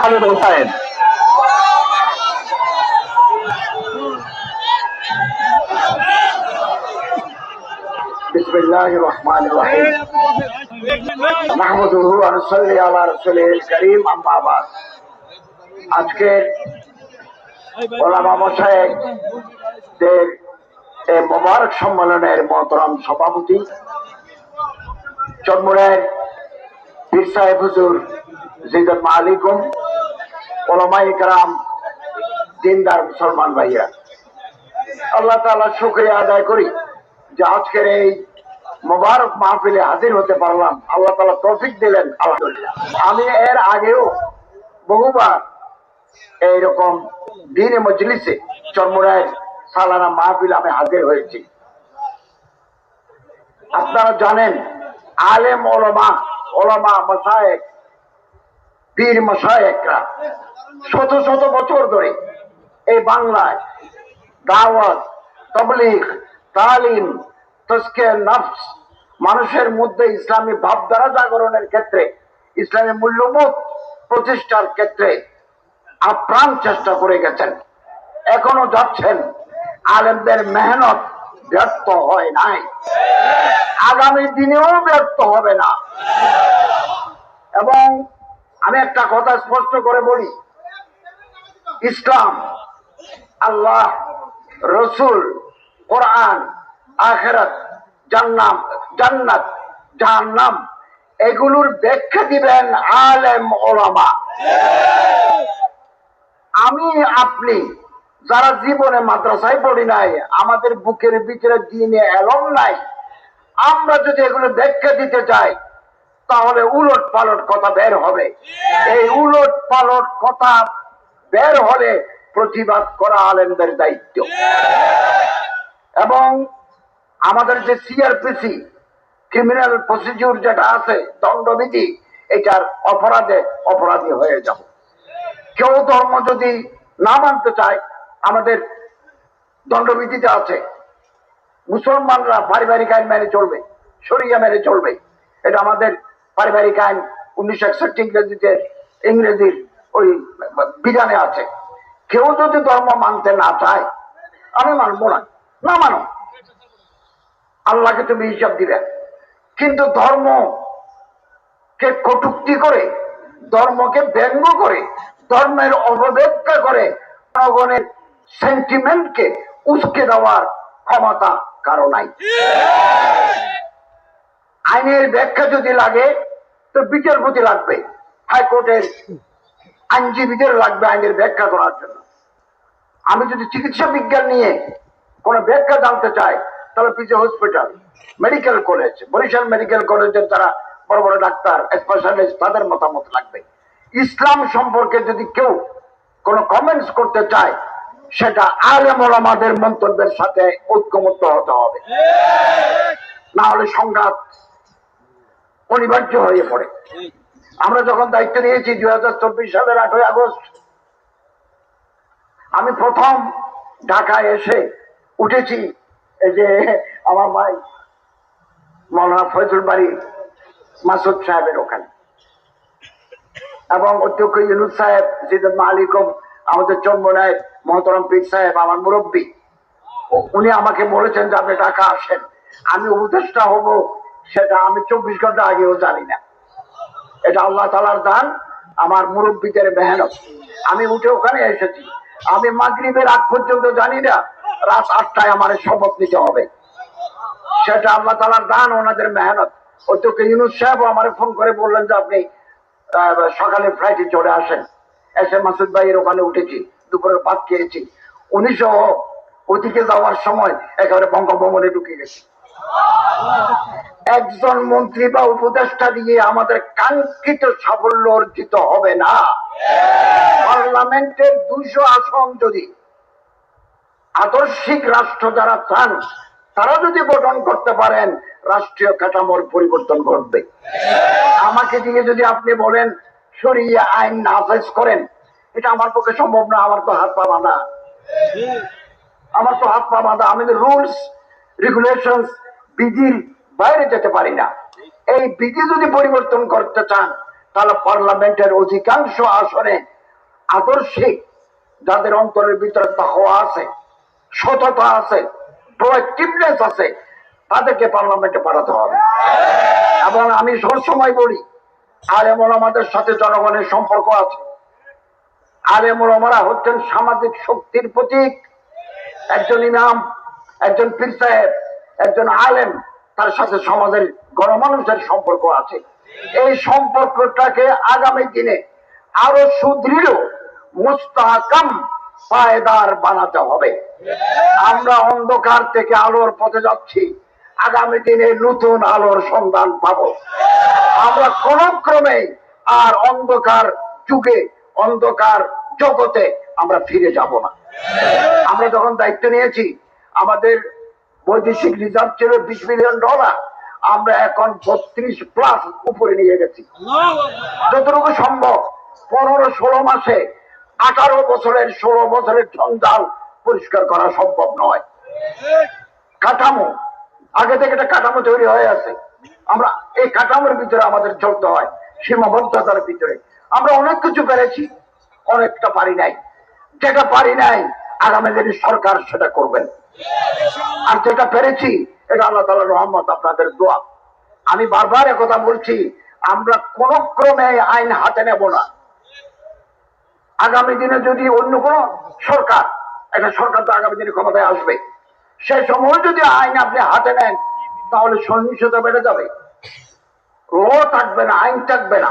খালেদ হোসেন। বিসমিল্লাহির রহমানির রহিম। নাহমাদুহু ওয়া নুসাল্লি আলা রাসূলিল কারীম, আম্মা বাদ। আজকের ওলামা মাশায়েখদের এই মোবারক সম্মেলনের মোহতারাম সভাপতি চরমুড়ার পীর সাহেব হুজুর জিদত আলাইকুম, ওলামায়ে কেরাম, দিনদার মুসলমান ভাইয়া, আল্লাহ তাআলার শুকরিয়া আদায় করি যে আজকের এই মোবারক মাহফিলে হাজির হতে পারলাম। আল্লাহ তাআলা তৌফিক দিলেন, আলহামদুলিল্লাহ। আমি এর আগেও বহুবার এইরকম দ্বীনে মজলিসে চরমুড়ায় সালানা মাহফিল আমি হাজির হয়েছি। আপনারা জানেন আলেম ওলামা মাশায়েখ, পীর মাশায়েখরা শত শত বছর ধরে এই বাংলায় দাওয়াত, তাবলীগ, তালিম, তাজকিয়া নফস, মানুষের মধ্যে ইসলামী ভাবধারা জাগরণের ক্ষেত্রে, ইসলামী মূল্যবোধ প্রতিষ্ঠার ক্ষেত্রে আপ্রাণ চেষ্টা করে গেছেন, এখনো যাচ্ছেন। আলেমদের মেহনত ব্যর্থ হয় নাই, আগামী দিনেও ব্যর্থ হবে না। এবং আমি একটা কথা স্পষ্ট করে বলি, ইসলাম, আল্লাহ, রসুল, কোরআন, আখিরাত, জান্নাত, জাহান্নাম, এগুলোর ব্যাখ্যা দিবেন আলেম ওলামা। আমি আপনি যারা জীবনে মাদ্রাসায় পড়ি নাই, আমাদের বুকের ভিতরে দ্বীনে এলম নাই, আমরা যদি এগুলো ব্যাখ্যা দিতে চাই তাহলে উলট পালট কথা বের হবে। এই উলট পালট কথা বের হলে প্রতিবাদ করা আলেমদের দায়িত্ব। এবং আমাদের যে সিআরপিসি, ক্রিমিনাল প্রসিডিউর যেটা আছে, দণ্ডবিধি, এটার অপরাধী হয়ে যাব। কেউ ধর্ম যদি না মানতে চায়, আমাদের দণ্ডবিধিতে আছে মুসলমানরা পারিবারিক আইন মেনে চলবে, শরিয়া মেনে চলবে। এটা আমাদের পারিবারিক আইন 1961 ইংরেজির ওই বিধানে আছে। কেউ যদি ধর্ম মানতে না চায়, আমি মানবো না, না মানো, আল্লাহকে তুমি হিসাব দিবে। কিন্তু ধর্মকে কটূক্তি করে, ধর্মকে ব্যঙ্গ করে, ধর্মের অপব্যাখ্যা করে জনগণের সেন্টিমেন্টকে উস্কে দেওয়ার ক্ষমতা কারো নাই। আইনের ব্যাখ্যা যদি লাগে তো বিচারপতি লাগবে, হাইকোর্টের আইনজীবীদের লাগবে আইনের ব্যাখ্যা করার জন্য। আমি যদি চিকিৎসা বিজ্ঞান নিয়ে কোন ব্যাখ্যা জানতে চাই, তাহলে পিছে hospital, medical college, Barishal medical কলেজের যারা বড় বড় ডাক্তার, স্পেশালিস্ট, তাদের মতামত লাগবে। ইসলাম সম্পর্কে যদি কেউ কোনো কমেন্টস করতে চায়, সেটা আলেম ওলামাদের মন্তব্যের সাথে ঐক্যমত্য হতে হবে, না হলে সংঘাত অনিবার্য হয়ে পড়ে। আমরা যখন দায়িত্ব নিয়েছি 2024 সালের 8ই আগস্ট, আমি প্রথম ঢাকায় এসে উঠেছি এই যে আমার ভাই মাওলানা ফয়জুল বাড়ি মাসুদ সাহেবের ওখানে, এবং অধ্যক্ষ ইউনুস সাহেব, জিদত আলাইকুম, আমাদের চরমুনায়ের মোহতারাম পীর সাহেব, আমার মুরব্বী, উনি আমাকে বলেছেন যে আপনি ঢাকা আসেন। আমি উপদেষ্টা হব সেটা আমি 24 ঘন্টা আগেও জানি না। এটা আল্লাহ তাআলার দান, আমার মুরব্বীদের মেহনত। আমি উঠে ওখানে এসেছি। আমি মাগরিবের আগ পর্যন্ত জানি না রাত 8টায় আমার শপথ নিতে হবে। সেটা আল্লাহ তাআলার দান, ওনাদের মেহনত। অধ্যক্ষ ইউনুস সাহেব আমার ফোন করে বললেন যে আপনি সকালে ফ্লাইটে চলে আসেন। এসে মাসুদ ভাইয়ের ওখানে উঠেছি, দুপুরের ভাত খেয়েছি। 1900 ওদিকে যাওয়ার সময় একেবারে বঙ্গভবনে ঢুকে গেছি। একজন মন্ত্রী বা উপদেষ্টা দিয়ে আমাদের কাঙ্ক্ষিত সাফল্য অর্জিত হবে না। পার্লামেন্টের 200 আসন যদি আদর্শিক রাষ্ট্র যারা চান, তারা যদি গঠন করতে পারেন, রাষ্ট্রীয় কাঠামোর পরিবর্তন ঘটবে। আমাকে দিয়ে যদি আপনি বলেন শরিয়া আইন নাফেজ করেন, এটা আমার পক্ষে সম্ভব না। আমার তো হাত পা বাঁধা, আমি রুলস রেগুলেশনস, বিধির বাইরে যেতে পারি না। এই বিধি যদি পরিবর্তন করতে চান, তাহলে পার্লামেন্টের অধিকাংশ আসনে আদর্শিক যাদের অন্তরের ভিতরে তাকওয়া আছে, সততা আছে, প্রোঅ্যাক্টিভনেস আছে, তাদেরকে পার্লামেন্টে পাঠাতে হবে। এবং আমি সবসময় বলি, আলেম ওলামাদের সাথে জনগণের সম্পর্ক আছে। আলেম ওলামারা হচ্ছেন সামাজিক শক্তির প্রতীক। একজন ইমাম, একজন পীর সাহেব, একজন আলেম, তার সাথে সমাজের গণমানুষের সম্পর্ক আছে। এই সম্পর্কটাকে আগামী দিনে আরো সুদৃঢ়, মুস্তাহকাম, পায়দার বানাতে হবে। আমরা অন্ধকার থেকে আলোর পথে যাচ্ছি, আগামী দিনে নতুন আলোর সন্ধান পাবো। আমরা কোন ক্রমে আর অন্ধকার যুগে, অন্ধকার জগতে আমরা ফিরে যাব না। আমরা যখন দায়িত্ব নিয়েছি, আমাদের বৈদেশিক রিজার্ভ ছিল $20 বিলিয়ন, আমরা এখন 32+ উপরে নিয়ে গেছি। যতটুকু সম্ভব 15-16 মাসে 18 বছরের 16 বছরের জঞ্জাল পরিষ্কার করা সম্ভব নয়। কাঠামো আগে থেকে একটা কাঠামো তৈরি হয়ে আছে, আমরা এই কাঠামোর ভিতরে আমাদের চলতে হয়, সীমাবদ্ধতার ভিতরে। আমরা অনেক কিছু পেরেছি, অনেকটা পারি নাই। যেটা পারি নাই আগামী দিনে সরকার সেটা করবেন, আর যেটা পেরেছি এটা আল্লাহ তাআলার রহমত, আপনাদের দোয়া। আমি বারবার একথা বলছি, আমরা কোন ক্রমে আইন হাতে নেব না। আগামী দিনে যদি অন্য কোন সরকার, একটা সরকার তো আগামী দিনে ক্ষমতায় আসবে, সেই সময় যদি আইন আপনি হাতে নেন, তাহলে সহিংসতা বেড়ে যাবে, ল থাকবে না, আইন থাকবে না।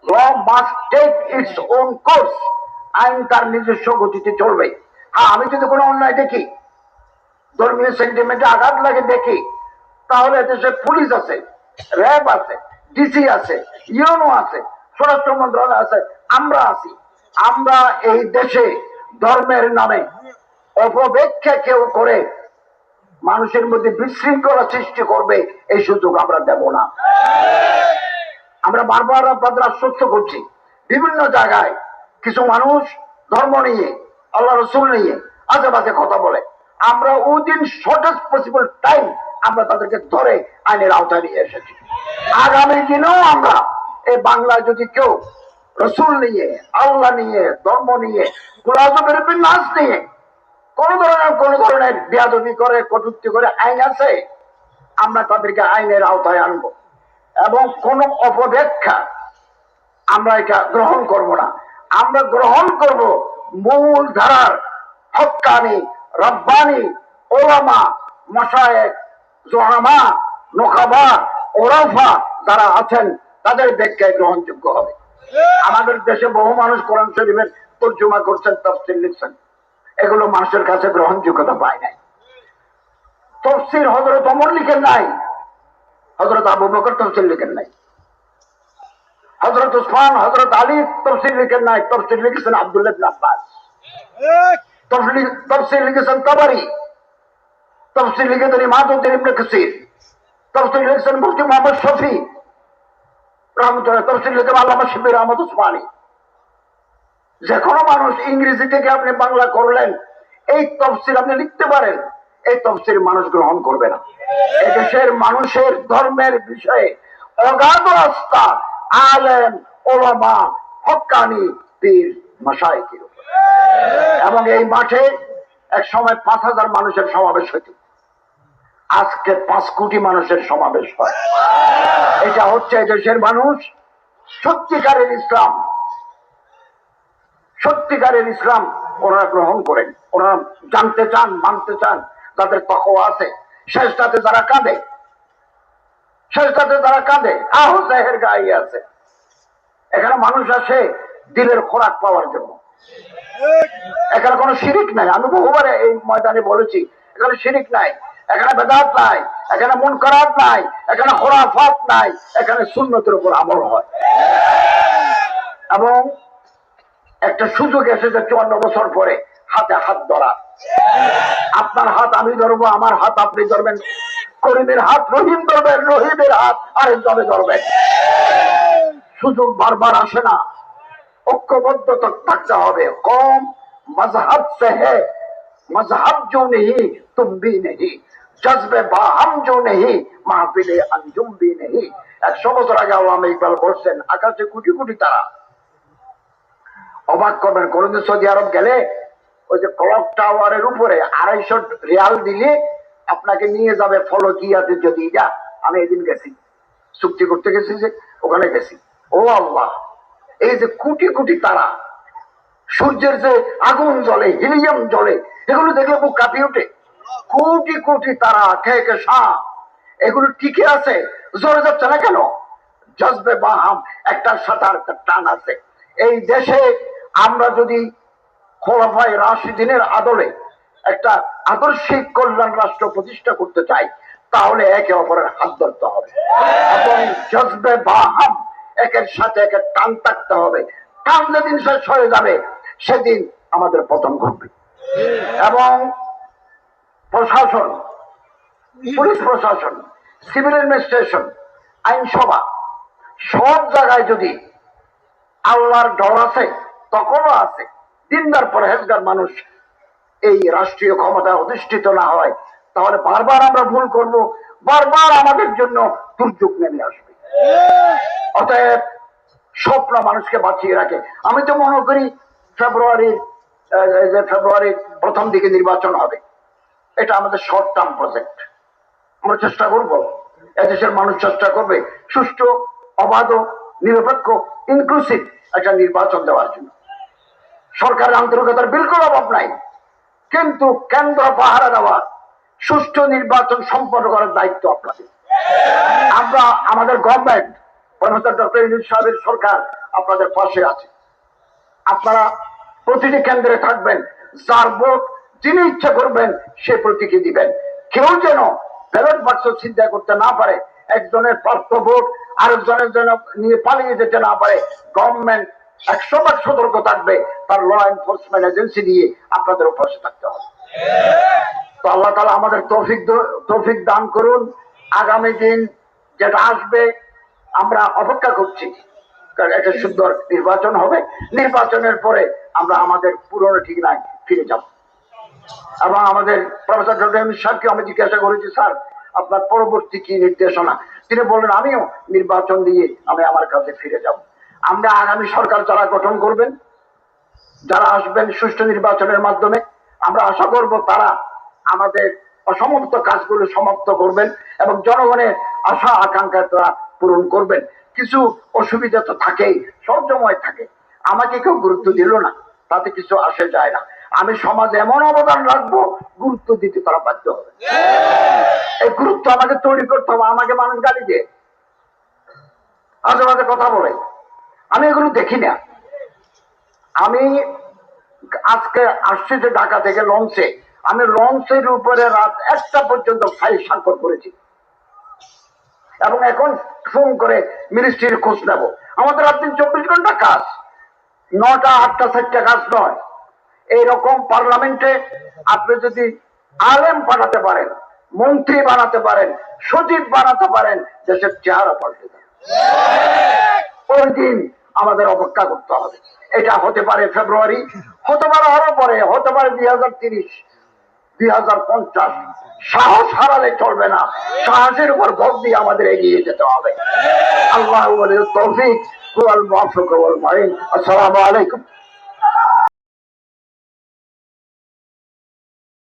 Law must take its own course, আইন তার নিজস্ব গতিতে চলবে। আমি যদি কোনো অন্যায় দেখি, ধর্মীয় সেন্টিমেন্টে আঘাত লাগে দেখি, তাহলে দেশে পুলিশ আছে, র্যাব আছে, ডিসি আছে, ইউনো আছে, স্বরাষ্ট্র মন্ত্রণালয় আছে, আমরা আছি। আমরা এই দেশে ধর্মের নামে অপব্যাখ্যা কেউ করে মানুষের মধ্যে বিশৃঙ্খলা সৃষ্টি করবে, এই সুযোগ আমরা দেব না। আমরা বারবার আপনাদের আশ্বস্ত করছি, বিভিন্ন জায়গায় কিছু মানুষ ধর্ম নিয়ে, আল্লাহ রসুল নিয়ে আজে বাজে কথা বলে, আমরা উইদিন শর্টেস্ট পসিবল টাইম আমরা তাদেরকে ধরে আইনের আওতায় নিয়ে এসেছি। আগামী দিনেও আমরা এই বাংলায় যদি কেউ রসুল নিয়ে, আল্লাহ নিয়ে, ধর্ম নিয়ে, নাচ নিয়ে কোন ধরনের বেয়াদবি করে, কটূক্তি করে আইন আছে, আমরা তাদেরকে আইনের আওতায় আনবো এবং কোন অপব্যাখ্যা আমরা এটা গ্রহণ করব না। আমরা গ্রহণ করব মূল ধারার হক্কানি, রব্বানি, ওলামা, মাশায়েখ, জুআমা, নুকাবা, ওরাফা যারা আছেন, তাদের ব্যাখ্যায় গ্রহণযোগ্য হবে। আমাদের দেশে বহু মানুষ কোরআন শরীফের তর্জমা করছেন, তাফসীর লিখছেন, এগুলো মানুষের কাছে গ্রহণযোগ্যতা পায় নাই। তাফসীর হযরত ওমর লিখেন নাই, হযরত আবু বকর তাফসীর লিখেন নাই, হযরত উসমান, হযরত আলী তাফসীর লিখেন নাই, তাফসীর লিখেছেন আব্দুল্লাহ ইবনে আব্বাস, তাফসীর লিখেছেন তাবারি, তাফসীর লিখেছেন ইমাদউদ্দিন ইবনে কাসির, তাফসীর লিখেছেন মুফতি মুহাম্মদ শফি রাহমাতুল্লাহ, তাফসীর লিখেছেন আল্লামা শিবির আহমদ উসমানী। যে কোনো মানুষ ইংরেজি থেকে আপনি বাংলা করলেন, এই তাফসীর আপনি লিখতে পারেন, এই তাফসীর মানুষ গ্রহণ করবে না। এদেশের মানুষের ধর্মের বিষয়ে অগাধ আস্থা আলেম, ওলামা, হক্কানি, পীর, মাশায়েখের উপর। এবং এই মাঠে এক সময় 5,000 মানুষের সমাবেশ হইত, আজকে 5 কোটি মানুষের সমাবেশ হয়। এটা হচ্ছে দেশের মানুষ সত্যিকারের ইসলাম, সত্যিকারের ইসলাম ওনারা গ্রহণ করেন, ওনারা জানতে চান, মানতে চান, তাদের তাকওয়া আছে। শেষটাতে যারা কাঁদে, শেষটাতে যারা কাঁদে, আহ্লাদের গায়ে আছে। এখানে মানুষ আসে দিলের খোরাক পাওয়ার জন্য, এখানে কোনো শিরিক নাই। আমি বহুবার এই ময়দানে বলেছি, এখানে শিরিক নাই, এখানে বেদাত নাই, এখানে মুনকারাত নাই, এখানে খুরাফাত নাই, এখানে সুন্নতের উপর আমল হয়। এবং একটা সুযোগ এসেছে 54 বছর পরে হাতে হাত ধরা। আপনার হাত আমি ধরবো, আমার হাত আপনি ধরবেন, করিমের হাত রহিম ধরবেন, রহিমের হাত আরেকজনে ধরবেন। সুযোগ বারবার আসে না, ঐক্যবদ্ধ থাকতে হবে। কম মজহব সে হে, মজহব जो नहीं तुम भी नहीं, जज्बे बाहम जो नहीं महफिले अंजुम भी नहीं। 100 বছর আগে আল্লামা ইকবাল বলছেন আকাশে কোটি কোটি তারা। অবাক করবেন, কোনদিন সৌদি আরব গেলে ওই যে ক্লক টাওয়ারের উপরে 250 রিয়াল দিলে আপনাকে নিয়ে যাবে ফলকিয়াতে। যদি যা, আমি এদিন গেছি, চুক্তি করতে গেছি, যে ওখানে গেছি। ও আল্লাহ, এই যে কোটি কোটি তারা, সূর্যের যে আগুন জ্বলে, হিলিয়াম জ্বলে, এগুলো দেখলে বুক কাঁপিয়ে ওঠে। কোটি কোটি তারা খেয়ে শাহ, এগুলো টিকে আছে, জ্বলে যাচ্ছে না কেন? জজবে বাহাম, একটার সাথে আরেকটা টান আছে। এই দেশে আমরা যদি খোলাফায়ে রাশিদিনের আদলে একটা আদর্শিক কল্যাণ রাষ্ট্র প্রতিষ্ঠা করতে চাই, তাহলে একে অপরের হাত ধরতে হবে এবং জজবে বাহাম, একের সাথে একের টান থাকতে হবে। টান যেদিন শেষ হয়ে যাবে, সেদিন আমাদের পতন ঘটবে। এবং প্রশাসন, পুলিশ প্রশাসন, সিভিল অ্যাডমিনিস্ট্রেশন, আইনসভা, সব জায়গায় যদি আল্লাহর ডর আছে, তখনও আছে, দিনদার পরহেজগার মানুষ এই রাষ্ট্রীয় ক্ষমতায় অধিষ্ঠিত না হয়, তাহলে বারবার আমরা ভুল করব, বারবার আমাদের জন্য দুর্যোগ নেমে আসবে। অতএব স্বপ্ন মানুষকে বাঁচিয়ে রাখে। আমি তো মনে করি ফেব্রুয়ারির প্রথম দিকে নির্বাচন হবে। এটা আমাদের শর্ট টার্ম প্রজেক্ট। আমরা চেষ্টা করব, এদেশের মানুষ চেষ্টা করবে সুষ্ঠু, অবাধ, নিরপেক্ষ, ইনক্লুসিভ একটা নির্বাচন দেওয়ার জন্য। সরকারের আন্তরিকতার বিলকুল অভাব নাই, কিন্তু কেন্দ্র পাহারা দেওয়া, সুষ্ঠু নির্বাচন সম্পন্ন করার দায়িত্ব আপনাদের। আমরা, আমাদের গভর্নমেন্ট, প্রফেসর ডক্টর ইউনূস সাহেবের সরকার আপনাদের পাশে আছে। আপনারা প্রতিটি কেন্দ্রে থাকবেন, যার ভোট যিনি ইচ্ছা করবেন সে প্রতীকে দিবেন। কেউ যেন ব্যালট বাক্স চিন্তা করতে না পারে, একজনের প্রাপ্ত ভোট আরেকজনের জন্য নিয়ে পালিয়ে যেতে না পারে। গভর্নমেন্ট 100% সতর্ক থাকবে, তার ল এনফোর্সমেন্ট এজেন্সি দিয়ে আপনাদের পাশে থাকতে হবে। তো আল্লাহ তাআলা আমাদের তৌফিক দান করুন। আগামী দিন যেটা আসবে, আমরা অপেক্ষা করছি, একটা সুন্দর নির্বাচন হবে। নির্বাচনের পরে আমরা আমাদের পুরনো ঠিকানায় ফিরে যাব। এবং আমাদের প্রফেসর ডক্টর ইউনূস সাহেবকে আমি জিজ্ঞাসা করেছি, স্যার আপনার পরবর্তী কি নির্দেশনা? তিনি বললেন, আমিও নির্বাচন দিয়ে আমি আমার কাছে ফিরে যাব। আমরা আগামী সরকার যারা গঠন করবেন, যারা আসবেন সুষ্ঠু নির্বাচনের মাধ্যমে, আমরা আশা করব তারা আমাদের অসমাপ্ত কাজগুলো সমাপ্ত করবেন এবং জনগণের আশা আকাঙ্ক্ষা তারা পূরণ করবেন। কিছু অসুবিধা তো থাকেই, সবসময় থাকে। আমাকে কেউ গুরুত্ব দিল না, তাতে কিছু আসে যায় না। আমি সমাজে এমন অবদান রাখবো, গুরুত্ব দিতে তারা বাধ্য হবে। এই গুরুত্ব আমাকে তৈরি করতে হবে। আমাকে মানুষ গালি দিয়ে, আজে বাজে কথা বলে, আমি এগুলো দেখি না। আমি আজকে আসছি যে ঢাকা থেকে লঞ্চে, আমি লঞ্চের উপরে রাত 1টা পর্যন্ত ফাইল স্বাক্ষর করেছি এবং এখন ফোন করে মিনিস্ট্রির খোঁজ নেব। আমাদের রাত দিন 24 ঘন্টা কাজ, 9টা 8টা 4টা কাজ নয়। এইরকম পার্লামেন্টে আপনি যদি আলেম বানাতে পারেন, মন্ত্রী বানাতে পারেন, সচিব বানাতে পারেন, দেশের চেহারা পাল্টে যাবে। ওই দিন আমাদের অপেক্ষা করতে হবে। এটা হতে পারে ফেব্রুয়ারি, হতে পারে আরো পরে, হতে পারে 2030, 2050। সাহস হারালে চলবে না, সাহসের উপর ভর দিয়ে আমাদের এগিয়ে যেতে হবে। আল্লাহ তৌফিক ওয়াল মুওয়াফিক ওয়াল মুঈন। আসসালামু আলাইকুম।